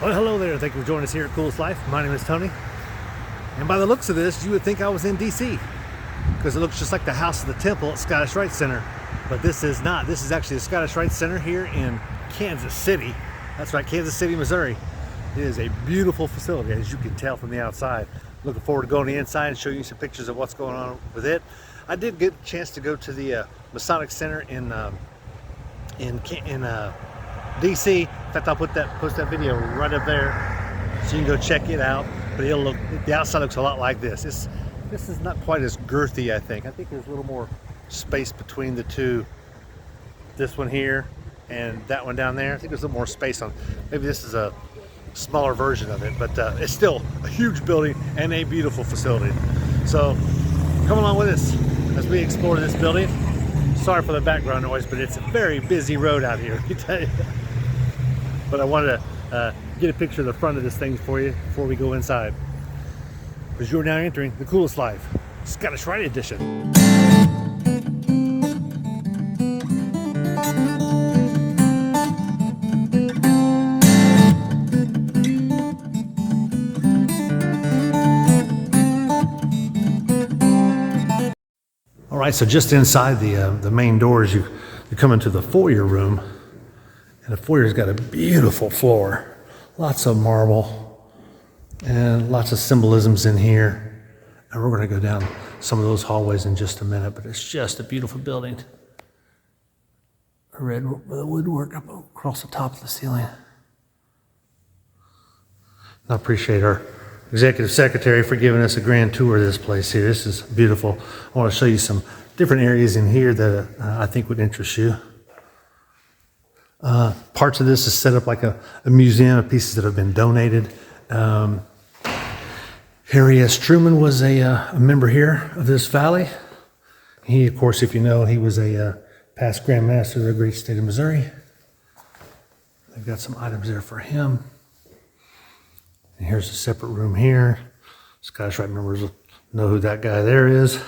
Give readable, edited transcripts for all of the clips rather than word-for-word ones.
Well, hello there. Thank you for joining us here at Coolest Life. My name is Tony. And by the looks of this, you would think I was in DC because it looks just like the house of the temple at Scottish Rite Center. But this is not. This is actually the Scottish Rite Center here in Kansas City. That's right, Kansas City, Missouri. It is a beautiful facility, as you can tell from the outside. Looking forward to going to the inside and showing you some pictures of what's going on with it. I did get a chance to go to the Masonic Center in DC. In fact, I'll post that video right up there so you can go check it out. But the outside looks a lot like this. This is not quite as girthy, I think. I think there's a little more space between the two. This one here and that one down there. I think there's a little more space on. Maybe this is a smaller version of it, but it's still a huge building and a beautiful facility. So come along with us as we explore this building. Sorry for the background noise, but it's a very busy road out here, let me tell you. But I wanted to get a picture of the front of this thing for you before we go inside. Because you're now entering the Coolest Life, Scottish Rite Edition. All right, so just inside the main doors, you come into the foyer room. And the foyer's got a beautiful floor, lots of marble, and lots of symbolisms in here. And we're going to go down some of those hallways in just a minute, but it's just a beautiful building. Red woodwork up across the top of the ceiling. I appreciate our executive secretary for giving us a grand tour of this place here. This is beautiful. I want to show you some different areas in here that I think would interest you. Parts of this is set up like a museum of pieces that have been donated. Harry S. Truman was a member here of this valley. He, of course, if you know, he was a past Grand Master of the great state of Missouri. They've got some items there for him. And here's a separate room here. Scottish Rite members will know who that guy there is.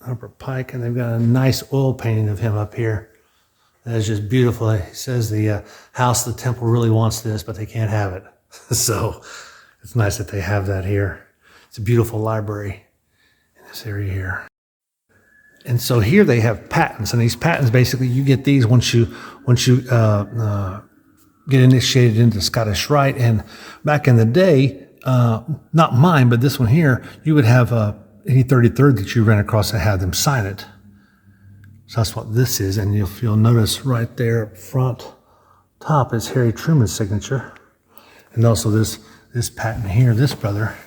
Upper Pike, and they've got a nice oil painting of him up here. That is just beautiful. He says the house of the temple really wants this, but they can't have it. So it's nice that they have that here. It's a beautiful library in this area here. And so here they have patents, and these patents, basically you get these once you get initiated into Scottish Rite. And back in the day, not mine, but this one here, you would have any 33rd that you ran across and have them sign it. So that's what this is, and you'll notice right there up front top is Harry Truman's signature. And also this patent here, this brother,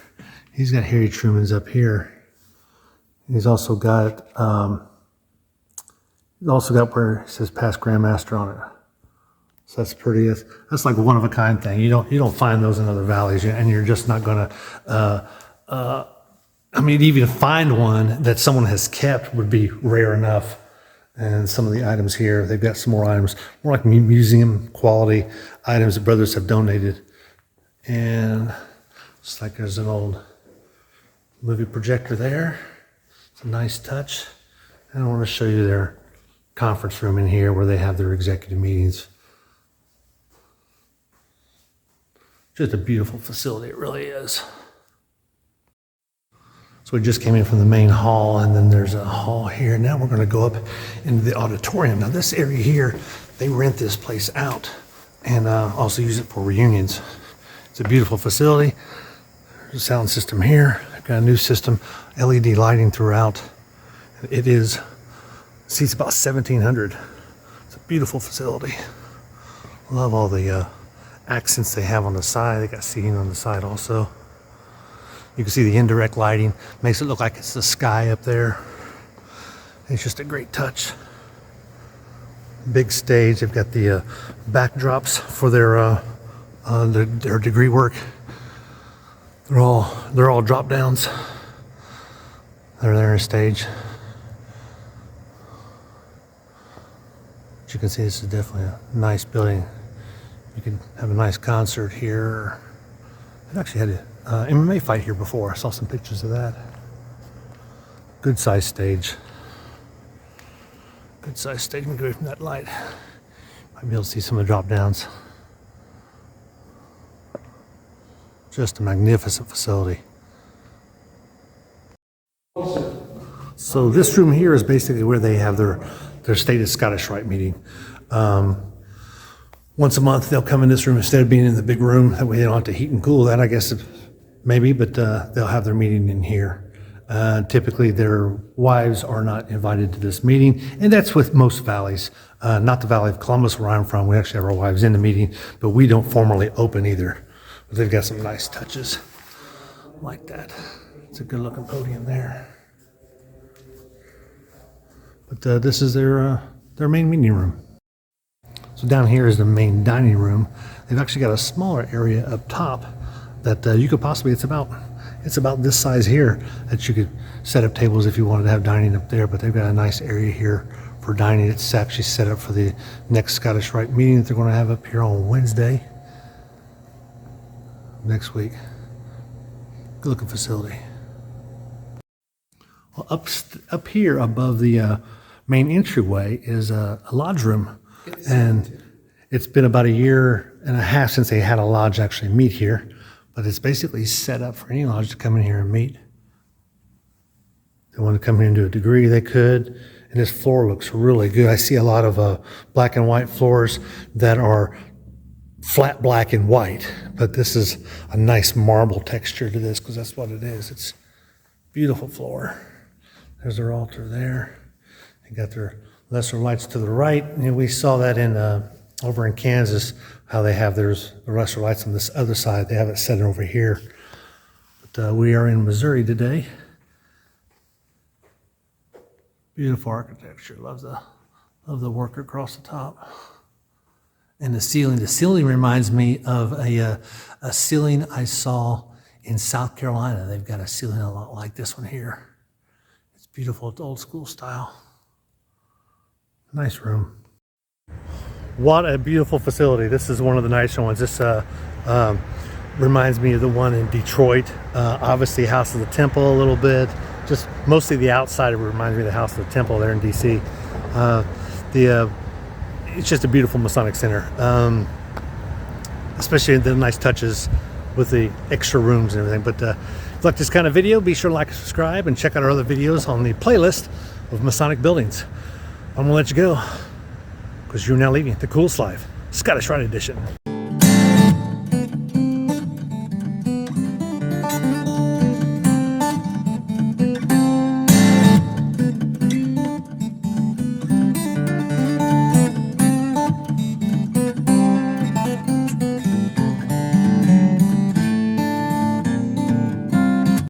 he's got Harry Truman's up here. He's also got where it says past Grandmaster on it. So that's pretty. That's like a one of a kind thing. You don't find those in other valleys, and you're just not gonna. I mean, even to find one that someone has kept would be rare enough. And some of the items here, they've got some more items, more like museum quality items that brothers have donated. And it's like there's an old movie projector there. It's a nice touch. And I want to show you their conference room in here where they have their executive meetings. Just a beautiful facility, it really is. So we just came in from the main hall, and then there's a hall here. Now we're going to go up into the auditorium. Now this area here, they rent this place out and also use it for reunions. It's a beautiful facility. There's a sound system here. I've got a new system, LED lighting throughout. It seats about 1,700. It's a beautiful facility. Love all the accents they have on the side. They got seating on the side also. You can see the indirect lighting. Makes it look like it's the sky up there. It's just a great touch. Big stage. They've got the backdrops for their degree work. They're all drop downs. They're there on stage. But you can see this is definitely a nice building. You could have a nice concert here. I've actually had a MMA fight here before. I saw some pictures of that. Good sized stage. Good sized stage. Get away from that light. Might be able to see some of the drop downs. Just a magnificent facility. So this room here is basically where they have their stated Scottish Rite meeting. Once a month they'll come in this room instead of being in the big room. That way they don't have to heat and cool that, I guess, maybe, but they'll have their meeting in here. Typically their wives are not invited to this meeting, and that's with most valleys. Not the Valley of Columbus where I'm from. We actually have our wives in the meeting, but we don't formally open either. But they've got some nice touches like that. It's a good looking podium there. But this is their main meeting room. So down here is the main dining room. They've actually got a smaller area up top that you could possibly, it's about this size here, that you could set up tables if you wanted to have dining up there. But they've got a nice area here for dining. It's actually set up for the next Scottish Rite meeting that they're going to have up here on Wednesday next week. Good looking facility. Well, up here above the main entryway is a lodge room, and it's been about 1.5 years since they had a lodge actually meet here, but it's basically set up for any lodge to come in here and meet. If they want to come here and do a degree, they could. And this floor looks really good. I see a lot of black and white floors that are flat black and white, but this is a nice marble texture to this because that's what it is. It's beautiful floor. There's their altar there. They got their lesser lights to the right. And we saw that in over in Kansas, how they have the lesser lights on this other side. They have it set over here. But we are in Missouri today. Beautiful architecture. Love the work across the top. And the ceiling. The ceiling reminds me of a ceiling I saw in South Carolina. They've got a ceiling a lot like this one here. It's beautiful. It's old school style. Nice room. What a beautiful facility. This is one of the nicer ones. This reminds me of the one in Detroit. Obviously House of the Temple a little bit. Just mostly the outside reminds me of the House of the Temple there in DC. It's just a beautiful Masonic center. Especially the nice touches with the extra rooms and everything. But if you like this kind of video, be sure to like and subscribe and check out our other videos on the playlist of Masonic buildings. I'm gonna let you go because you're now leaving the coolest life, Scottish Rite edition.